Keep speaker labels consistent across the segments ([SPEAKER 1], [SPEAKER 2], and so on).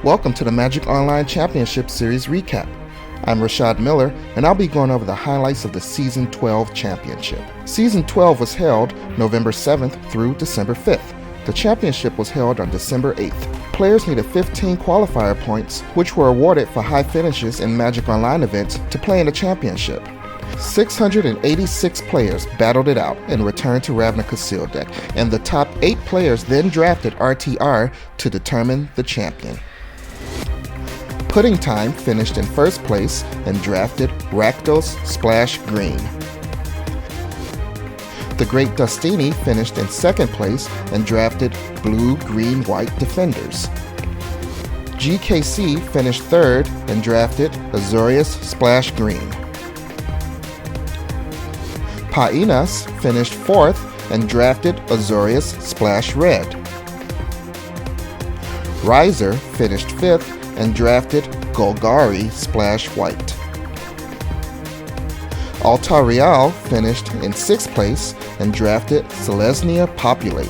[SPEAKER 1] Welcome to the Magic Online Championship Series recap. I'm Rashad Miller, and I'll be going over the highlights of the Season 12 Championship. Season 12 was held November 7th through December 5th. The championship was held on December 8th. Players needed 15 qualifier points, which were awarded for high finishes in Magic Online events to play in the championship. 686 players battled it out and returned to Ravnica's Seal Deck, and the top 8 players then drafted RTR to determine the champion. Pudding Time finished in first place and drafted Rakdos Splash Green. The Great Dustini finished in second place and drafted Blue Green White Defenders. GKC finished third and drafted Azorius Splash Green. Painas finished fourth and drafted Azorius Splash Red. Riser finished fifth and drafted Golgari Splash White. Altarial finished in 6th place and drafted Selesnya Populate.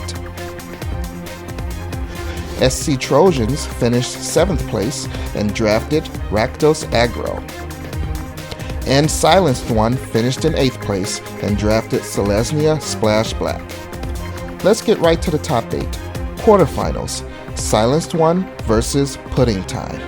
[SPEAKER 1] SC Trojans finished 7th place and drafted Rakdos Aggro. And Silenced One finished in 8th place and drafted Selesnya Splash Black. Let's get right to the top 8. Quarterfinals. Silenced One versus Pudding Time.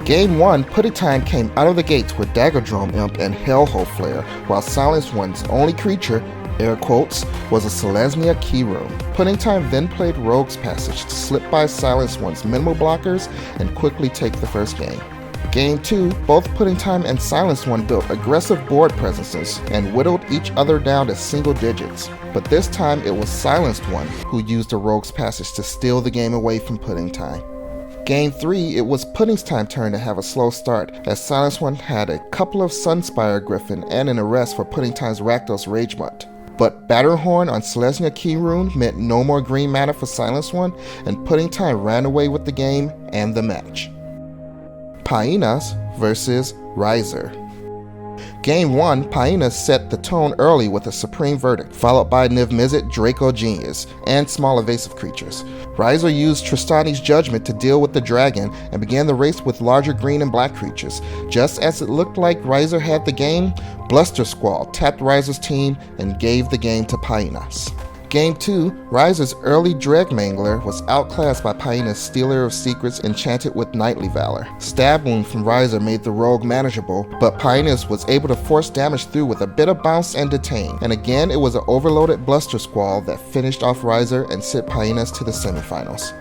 [SPEAKER 1] Game 1, Pudding Time came out of the gates with Daggerdrome Imp and Hellhole Flare, while Silenced One's only creature, air quotes, was a Selesnya Key Room. Pudding Time then played Rogue's Passage to slip by Silenced One's minimal blockers and quickly take the first game. Game 2, both Pudding Time and Silenced One built aggressive board presences and whittled each other down to single digits, but this time it was Silenced One who used a Rogue's Passage to steal the game away from Pudding Time. Game 3, it was Pudding Time's turn to have a slow start, as Silenced One had a couple of Sunspire Griffin and an arrest for Pudding Time's Rakdos Rage Mutt. But Batterhorn on Selesnya Key Rune meant no more green mana for Silenced One, and Pudding Time ran away with the game and the match. Painas versus Riser. Game 1, Painas set the tone early with a Supreme Verdict, followed by Niv Mizzet, Draco Genius, and small evasive creatures. Riser used Tristani's Judgment to deal with the dragon and began the race with larger green and black creatures. Just as it looked like Riser had the game, Bluster Squall tapped Riser's team and gave the game to Painas. Game 2, Riser's early Dreg Mangler was outclassed by Painas' Stealer of Secrets enchanted with Knightly Valor. Stab Wound from Riser made the rogue manageable, but Painas was able to force damage through with a bit of bounce and detain. And again, it was an overloaded Bluster Squall that finished off Riser and sent Painas to the semifinals.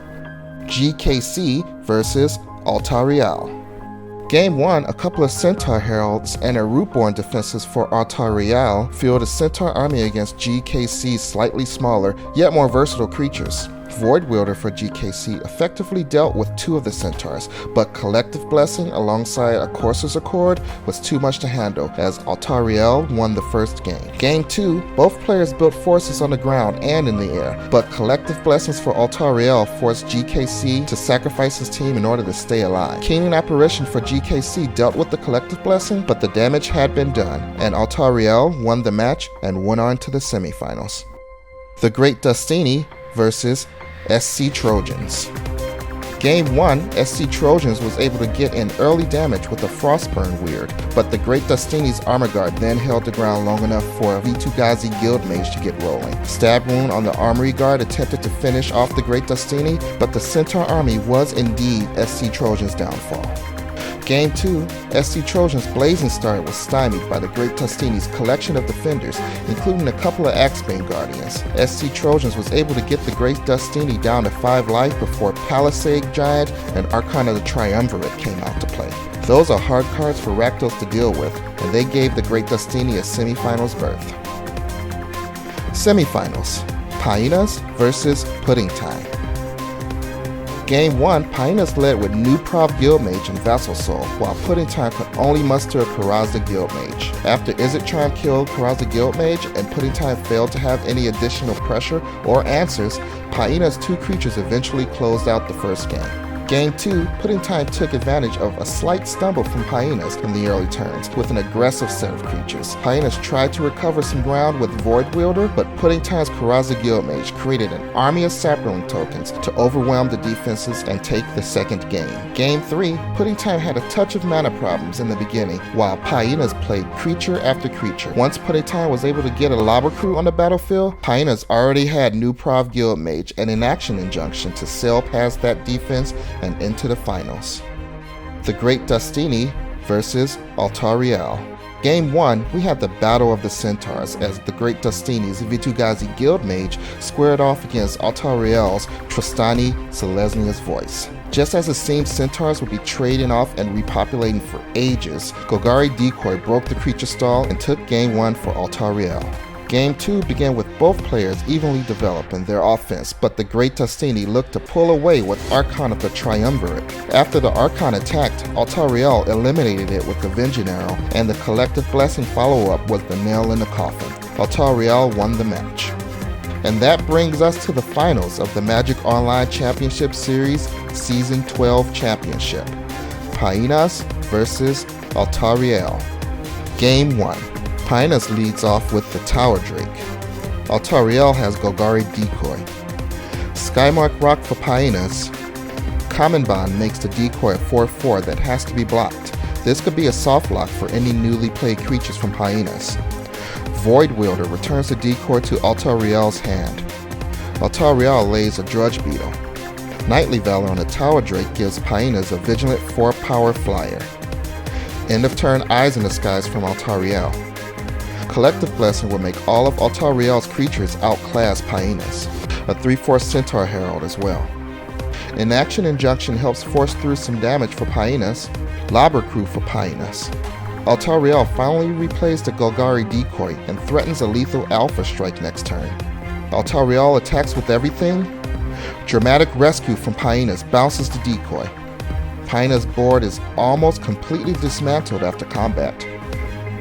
[SPEAKER 1] GKC versus Altarial. Game 1, a couple of Centaur Heralds and a Rootborn defenses for Altarial fueled a Centaur army against GKC's slightly smaller, yet more versatile creatures. Void Wielder for GKC effectively dealt with 2 of the Centaurs, but Collective Blessing alongside a Courser's Accord was too much to handle, as Altariel won the first game. Game 2, both players built forces on the ground and in the air, but Collective Blessings for Altariel forced GKC to sacrifice his team in order to stay alive. Keening Apparition for GKC dealt with the Collective Blessing, but the damage had been done, and Altariel won the match and went on to the semifinals. The Great Dustini versus SC Trojans. Game 1, SC Trojans was able to get in early damage with a Frostburn Weird, but the Great Dustini's Armor Guard then held the ground long enough for a Vitugazi Guild Mage to get rolling. Stab Wound on the Armory Guard attempted to finish off the Great Dustini, but the Centaur army was indeed SC Trojans' downfall. Game 2, SC Trojans' Blazing Star was stymied by the Great Dustini's collection of defenders, including a couple of Axebane Guardians. SC Trojans was able to get the Great Dustini down to 5 life before Palisade Giant and Archon of the Triumvirate came out to play. Those are hard cards for Rakdos to deal with, and they gave the Great Dustini a semifinals berth. Semifinals. Painas versus Pudding Time. Game 1, Painas led with new Prov Guildmage and Vassal Soul, while Pudding Time could only muster a Karazda Guildmage. After Izzet Charm killed Karazda Guildmage and Pudding Time failed to have any additional pressure or answers, Painas' 2 creatures eventually closed out the first game. Game 2, Pudding Time took advantage of a slight stumble from Hyenas in the early turns with an aggressive set of creatures. Hyenas tried to recover some ground with Void Wielder, but Pudding Time's Karaza Guildmage created an army of sapling tokens to overwhelm the defenses and take the second game. Game 3, Pudding Time had a touch of mana problems in the beginning, while Hyenas played creature after creature. Once Pudding Time was able to get a Lobber Crew on the battlefield, Hyenas already had new Prov Guildmage and an action injunction to sail past that defense and into the finals. The Great Dustini versus Altariel. Game 1, we had the Battle of the Centaurs as the Great Dustini's Vitu-Ghazi Guildmage squared off against Altariel's Tristani Selesnia's Voice. Just as it seemed centaurs would be trading off and repopulating for ages, Golgari Decoy broke the creature stall and took Game 1 for Altariel. Game 2 began with both players evenly developing their offense, but the Great Dustini looked to pull away with Archon of the Triumvirate. After the Archon attacked, Altariel eliminated it with the Avenging Arrow, and the Collective Blessing follow-up was the nail in the coffin. Altariel won the match. And that brings us to the finals of the Magic Online Championship Series Season 12 Championship. Hyenas versus Altariel. Game 1. Hyenas leads off with the Tower Drake. Altariel has Golgari Decoy. Skymark Rock for Hyenas. Common Bond makes the decoy a 4/4 that has to be blocked. This could be a soft lock for any newly played creatures from Hyenas. Void Wielder returns the decoy to Altariel's hand. Altariel lays a Drudge Beetle. Nightly Valor on the Tower Drake gives Hyenas a Vigilant 4-power flyer. End of turn Eyes in the Skies from Altariel. Collective Blessing will make all of Altariel's creatures outclass Hyenas. A 3/4 Centaur Herald as well. An action injunction helps force through some damage for Hyenas. Lobber Crew for Hyenas. Altariel finally replays the Golgari Decoy and threatens a lethal Alpha Strike next turn. Altariel attacks with everything. Dramatic Rescue from Hyenas bounces the decoy. Hyenas' board is almost completely dismantled after combat.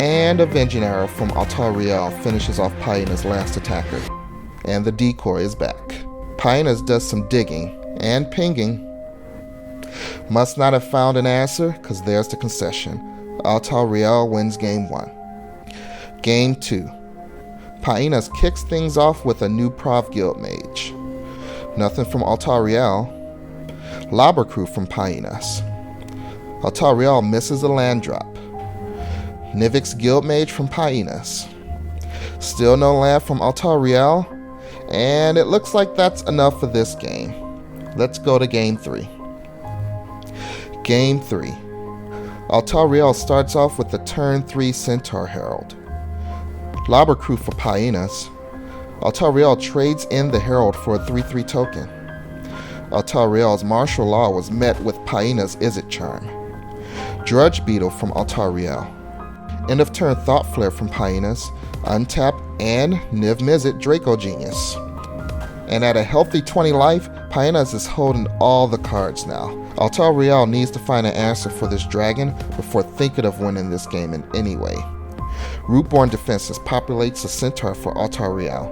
[SPEAKER 1] And Avenging Arrow from Altariel finishes off Hyenas' last attacker. And the decoy is back. Hyenas does some digging and pinging. Must not have found an answer, cause there's the concession. Altariel wins Game 1. Game 2. Hyenas kicks things off with a new Prov Guildmage. Nothing from Altariel. Lobber Crew from Hyenas. Altariel misses a land drop. Nivix Guildmage from Hyenas. Still no land from Altariel. And it looks like that's enough for this game. Let's go to Game 3. Game 3. Altariel starts off with the turn 3 Centaur Herald. Lobber Crew for Hyenas. Altariel trades in the Herald for a 3/3 token. Altariel's Martial Law was met with Hyenas' Izzet Charm. Drudge Beetle from Altariel. End of turn Thought Flare from Hyenas. Untap and Niv Mizzet Draco Genius. And at a healthy 20 life, Hyenas is holding all the cards now. Altariel needs to find an answer for this dragon before thinking of winning this game in any way. Rootborn Defenses populates a Centaur for Altariel.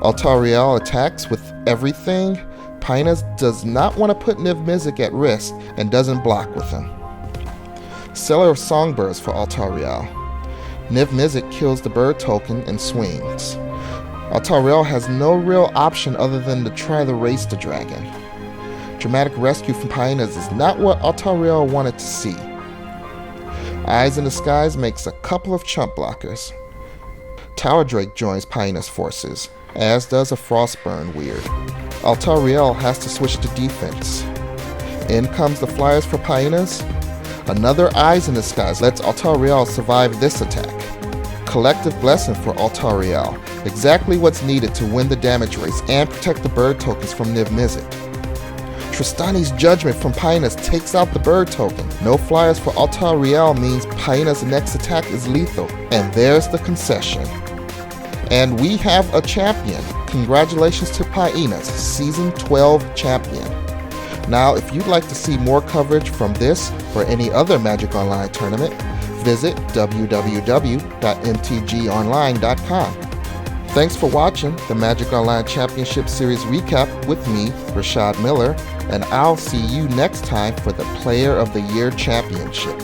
[SPEAKER 1] Altariel attacks with everything. Hyenas does not want to put Niv Mizzet at risk and doesn't block with him. Seller of Songbirds for Altariel. Niv Mizzet kills the bird token and swings. Altariel has no real option other than to try to race the dragon. Dramatic Rescue from Hyenas is not what Altariel wanted to see. Eyes in the Skies makes a couple of chump blockers. Tower Drake joins Hyenas forces, as does a Frostburn Weird. Altariel has to switch to defense. In comes the Flyers for Hyenas. Another Eyes in the Skies lets Altariel survive this attack. Collective Blessing for Altariel, exactly what's needed to win the damage race and protect the bird tokens from Niv Mizzet. Tristani's Judgment from Hyenas takes out the bird token. No Flyers for Altariel means Hyenas' next attack is lethal. And there's the concession. And we have a champion. Congratulations to Hyenas, Season 12 champion. Now, if you'd like to see more coverage from this or any other Magic Online tournament, visit www.mtgonline.com. Thanks for watching the Magic Online Championship Series recap with me, Rashad Miller, and I'll see you next time for the Player of the Year Championship.